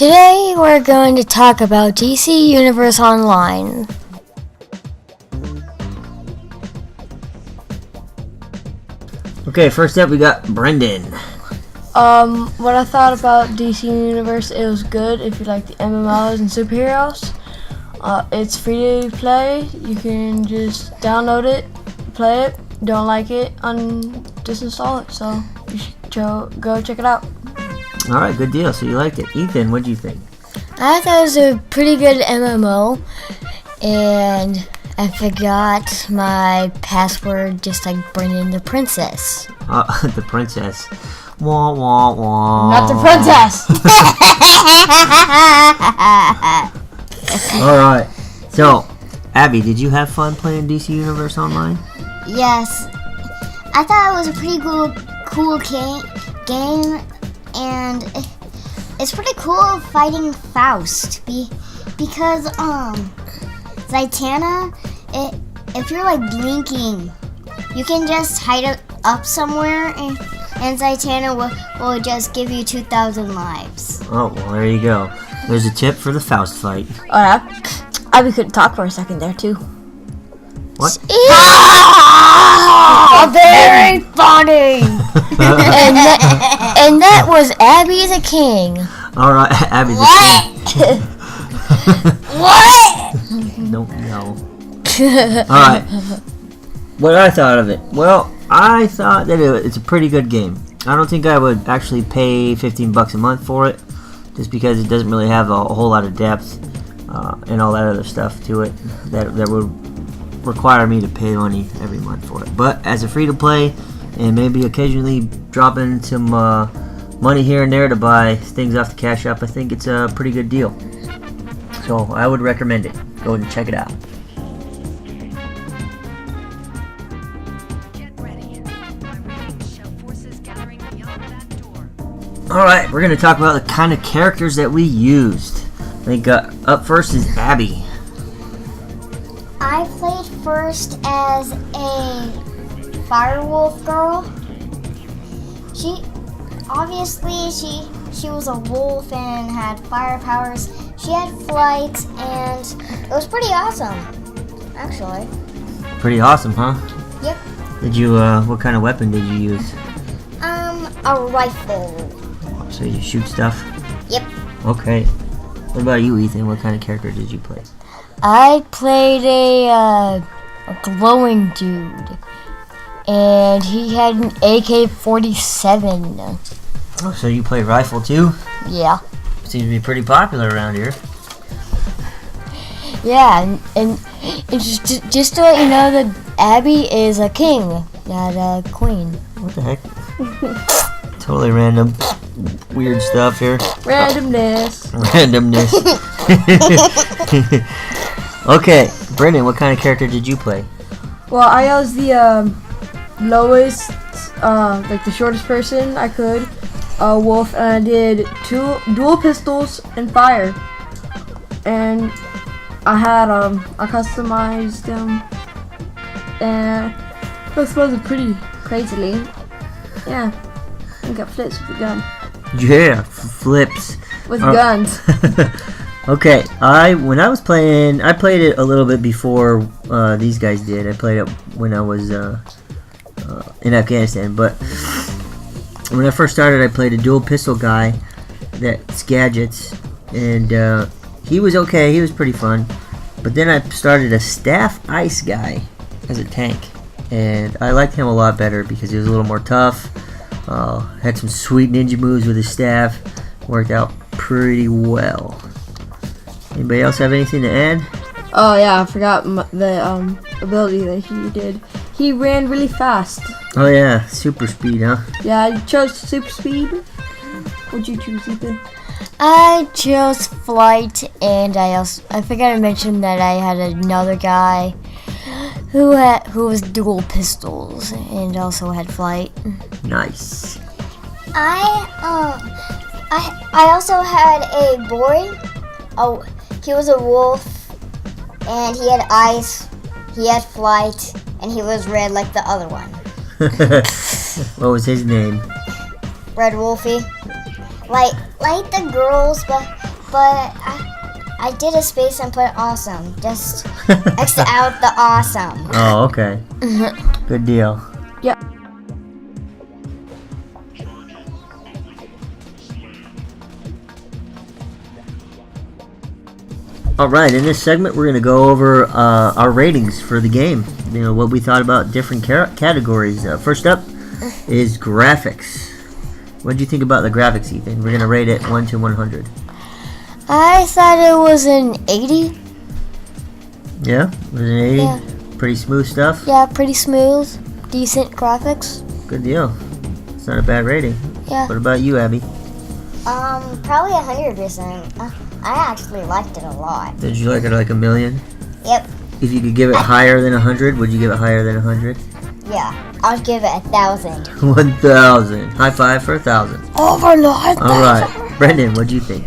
Today we're going to talk about DC Universe Online. Okay, first up we got Brendon. What I thought about DC Universe, it was good if you like the MMOs and superheroes. It's free to play. You can just download it, play it. Don't like it, disinstall it. So you should go check it out. All right, good deal. So you liked it. Ethan, what do you think? I thought it was a pretty good MMO, and I forgot my password just like Brendon the Princess. The princess. Wah, wah, wah. Not the princess. All right. So, Abby, did you have fun playing DC Universe Online? Yes, I thought it was a pretty cool game, and it's pretty cool fighting Faust because Zatanna, if you're like blinking, you can just hide up somewhere and Zatanna will just give you 2,000 lives. Oh, well, there you go. There's a tip for the Faust fight. Oh yeah, Abbey couldn't talk for a second there too. What? Very funny. and that was Abbey the King. All right, Abby the King. What? No. All right. What I thought of it? Well, I thought that it's a pretty good game. I don't think I would actually pay $15 a month for it, just because it doesn't really have a whole lot of depth and all that other stuff to it that would require me to pay money every month for it. But as a free-to-play, and maybe occasionally drop in some money here and there to buy things off the Cash App, I think it's a pretty good deal. So I would recommend it. Go ahead and check it out. Alright, we're going to talk about the kind of characters that we used. I think up first is Abbey. I played first as a firewolf girl. She was a wolf and had fire powers. She had flight, and it was pretty awesome, actually. Pretty awesome, huh? Yep. Did you, what kind of weapon did you use? A rifle. So you shoot stuff? Yep. Okay. What about you, Ethan? What kind of character did you play? I played a glowing dude, and he had an AK-47. Oh, so you play rifle too? Yeah. Seems to be pretty popular around here. Yeah, and just to let you know that Abbey is a king, not a queen. What the heck? Totally random, weird stuff here. Randomness. Okay, Brendon, what kind of character did you play? Well, I was the lowest, like the shortest person I could, wolf, and I did dual pistols and fire, and I had I customized them, and it was pretty crazily. Yeah, I got flips with the gun. Yeah, flips. With guns. Okay, when I was playing, I played it a little bit before these guys did. I played it when I was in Afghanistan, but when I first started, I played a dual pistol guy that's gadgets, and he was okay. He was pretty fun. But then I started a staff ice guy as a tank, and I liked him a lot better because he was a little more tough. Had some sweet ninja moves with his staff. Worked out pretty well. Anybody else have anything to add? Oh yeah, I forgot the ability that he did. He ran really fast. Oh yeah, super speed, huh? Yeah, I chose super speed. What'd you choose, Ethan? I chose flight, and I forgot to mention that I had another guy who was dual pistols and also had flight. Nice. I also had a boy. Oh, he was a wolf, and he had eyes. He had flight, and he was red like the other one. What was his name? Red Wolfie. Like the girls, but but I did a space and put awesome. Just X out the awesome. Oh, okay. Good deal. Yeah. Alright, in this segment we're going to go over our ratings for the game. You know, what we thought about different categories. First up is graphics. What did you think about the graphics, Ethan? We're going to rate it 1 to 100. I thought it was an 80. Yeah? Was it an 80? Yeah. Pretty smooth stuff? Yeah, pretty smooth, decent graphics. Good deal. It's not a bad rating. Yeah. What about you, Abby? Probably 100%. I actually liked it a lot. Did you like it like a million? Yep. If you could give it higher than 100, would you give it higher than 100? Yeah. I'll give it 1,000. 1,000. High five for 1,000. Overlord. Alright. Brendan, what'd you think?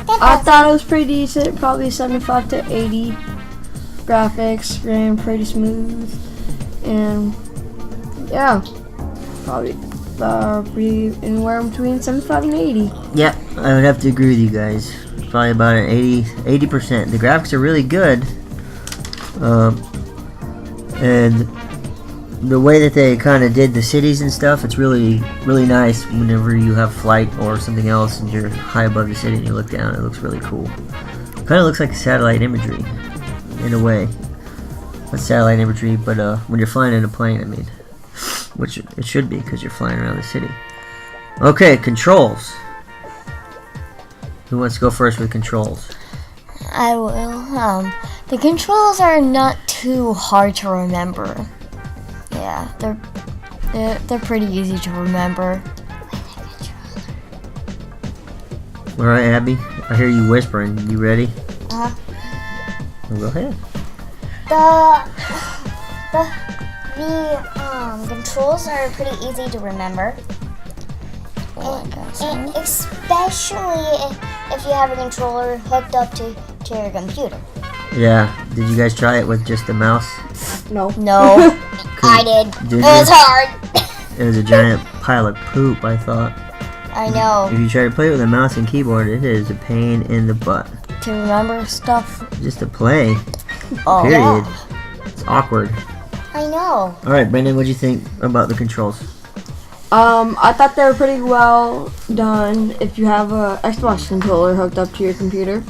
I thought it was pretty decent, probably 75 to 80. Graphics ran pretty smooth, and yeah, probably be anywhere between 75 and 80. Yeah, I would have to agree with you guys. Probably about an 80%. The graphics are really good, and the way that they kind of did the cities and stuff, it's really nice. Whenever you have flight or something else and you're high above the city and you look down, it looks really cool. Kind of looks like satellite imagery in a way. Not satellite imagery, but when you're flying in a plane, I mean, which it should be because you're flying around the city. Okay, controls. Who wants to go first with controls? I will. The controls are not too hard to remember. Yeah, they're pretty easy to remember. All right, Abby. I hear you whispering. You ready? Uh-huh. Well, go ahead. The controls are pretty easy to remember. And especially if you have a controller hooked up to your computer. Yeah. Did you guys try it with just the mouse? No. No. I did. Did It you? was hard. It was a giant pile of poop, I thought. I know. If you try to play with a mouse and keyboard, it is a pain in the butt. To remember stuff. Just to play. Oh, Period. yeah. It's awkward. I know. Alright, Brendon, what'd you think about the controls? I thought they were pretty well done if you have a Xbox controller hooked up to your computer.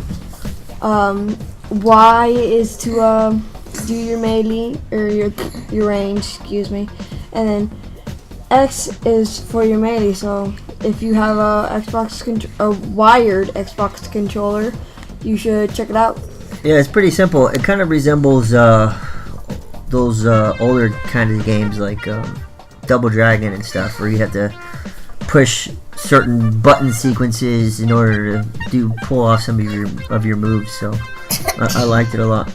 Y is to do your melee or your range, excuse me, and then X is for your melee. So if you have a wired Xbox controller, you should check it out. Yeah, it's pretty simple. It kind of resembles those older kind of games like Double Dragon and stuff, where you have to push certain button sequences in order to pull off some of your moves. So I liked it a lot.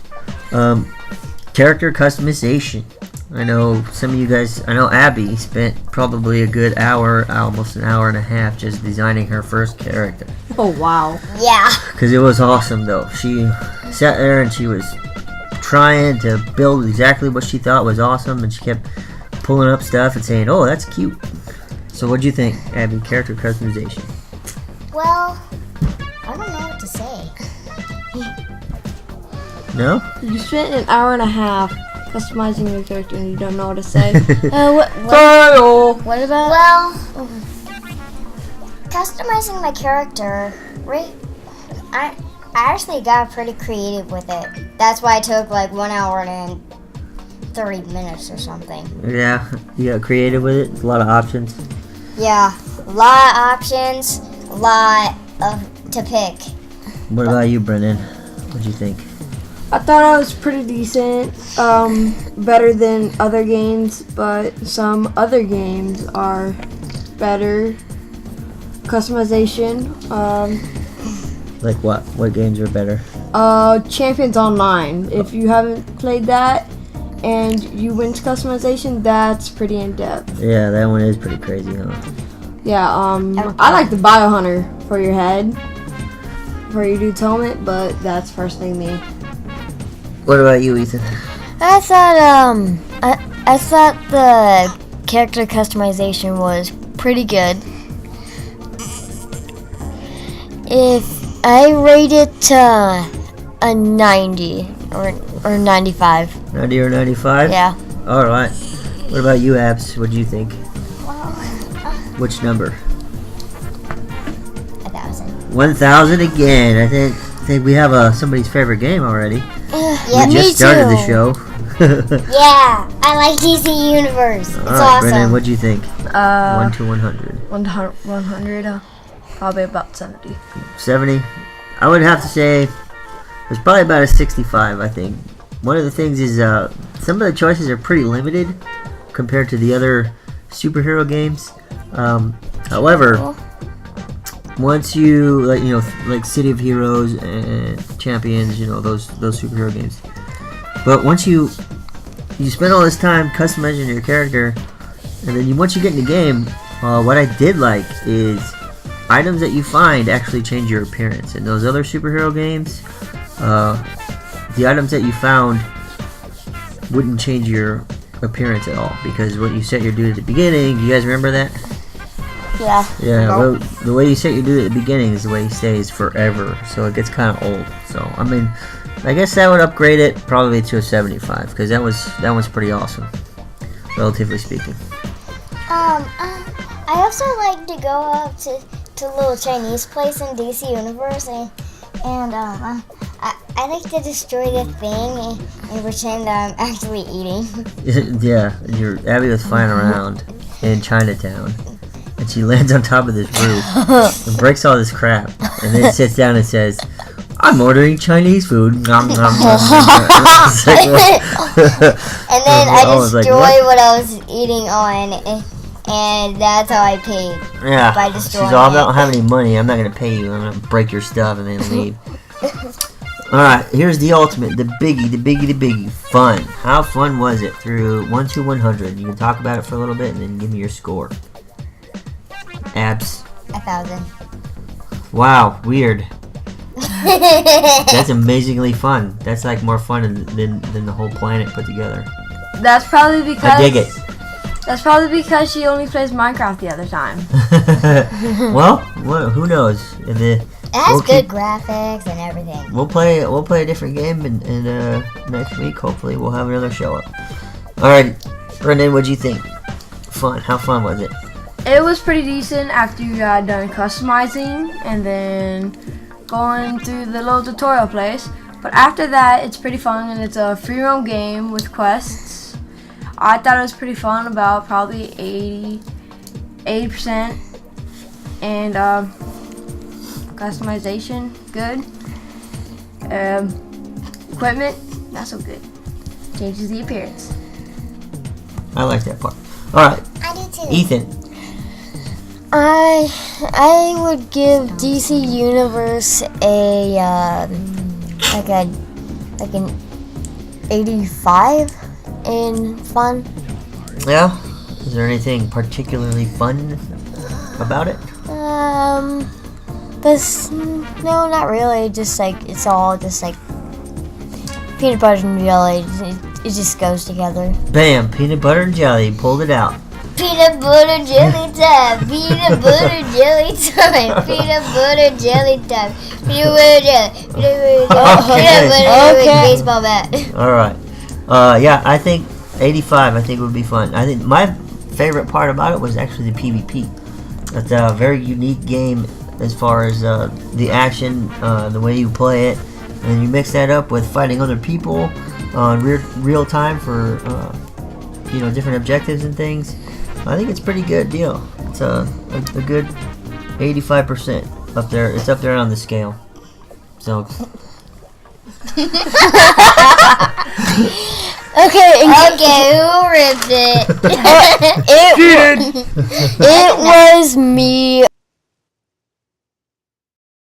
Character customization. I know some of you guys. I know Abby spent probably a good hour, almost an hour and a half, just designing her first character. Oh wow! Yeah. Because it was awesome, though. She sat there and she was trying to build exactly what she thought was awesome, and she kept pulling up stuff and saying, "Oh, that's cute." So, what'd you think, Abby? Character customization. Well, I don't know what to say. No? You spent an hour and a half customizing your character and you don't know what to say. What about? Well, customizing my character, right? I actually got pretty creative with it. That's why it took like 1 hour and 30 minutes or something. Yeah, you got creative with it. A lot of options. Yeah, a lot of options, a lot to pick. What about you, Brendon? What'd you think? I thought it was pretty decent, better than other games, but some other games are better. Customization, Like what? What games are better? Champions Online. If you haven't played that and you went to customization, that's pretty in-depth. Yeah, that one is pretty crazy, huh? Yeah, I like the Biohunter for your head, for your dude's helmet, but that's personally me. What about you, Ethan? I thought the character customization was pretty good. If I rate it a 90 or 95. 90 or 95? Yeah. All right. What about you, Abs? What do you think? Which number? 1,000. 1,000 again. I think we have somebody's favorite game already. Yeah, We just started the show. Yeah, I like DC Universe. It's All right, awesome. Brendon, what do you think? 1 100. to 100. 100. Probably about 70. 70. I would have to say it's probably about a 65. I think. One of the things is some of the choices are pretty limited compared to the other superhero games. However, once you like City of Heroes and Champions, those superhero games. But once you spend all this time customizing your character, and then once you get in the game, what I did like is items that you find actually change your appearance. In those other superhero games, the items that you found wouldn't change your appearance at all, because what you set your dude at the beginning, you guys remember that? Yeah. Yeah, well, the way you set your dude at the beginning is the way he stays forever, so it gets kind of old. So I mean, I guess that would upgrade it probably to a 75, because that one's pretty awesome, relatively speaking. I also like to go up to a little Chinese place in DC Universe, and I like to destroy the thing and pretend that I'm actually eating. Yeah, Abbey was flying around in Chinatown, and she lands on top of this roof and breaks all this crap, and then sits down and says, "I'm ordering Chinese food." Nom, nom, nom, nom. It's like, And then I was like, destroy what I was eating on, and that's how I paid. Yeah, By she's destroying all it. about have any money. I'm not gonna pay you. I'm gonna break your stuff and then leave. All right, here's the ultimate, the biggie. Fun. How fun was it through 1 to 100? You can talk about it for a little bit and then give me your score. Abs. 1,000. Wow, weird. That's amazingly fun. That's like more fun than the whole planet put together. That's probably because I dig it. That's probably because she only plays Minecraft the other time. Well, who knows? It has good graphics and everything. We'll play a different game, and next week hopefully we'll have another show up. All right, Brendon, what'd you think? Fun. How fun was it? It was pretty decent after you got done customizing and then going through the little tutorial place. But after that, it's pretty fun, and it's a free roam game with quests. I thought it was pretty fun, about probably 80%. And customization, good. Equipment, not so good. Changes the appearance. I like that part. All right, I do too. Ethan. I would give DC Universe like an 85 in fun. Yeah. Is there anything particularly fun about it? No, not really. Just like it's all just like peanut butter and jelly. It just goes together. Bam! Peanut butter and jelly. Pulled it out. Peanut butter jelly time. Peanut butter jelly time. Peanut butter jelly time. Peanut butter jelly. Peanut butter jelly. Okay. Baseball bat. All right. Yeah, I think 85. I think would be fun. I think my favorite part about it was actually the PvP. It's a very unique game as far as the action, the way you play it, and you mix that up with fighting other people on real time for different objectives and things. I think it's a pretty good deal. It's a good 85% up there. It's up there on the scale. So. Okay, Who ripped it? it was me.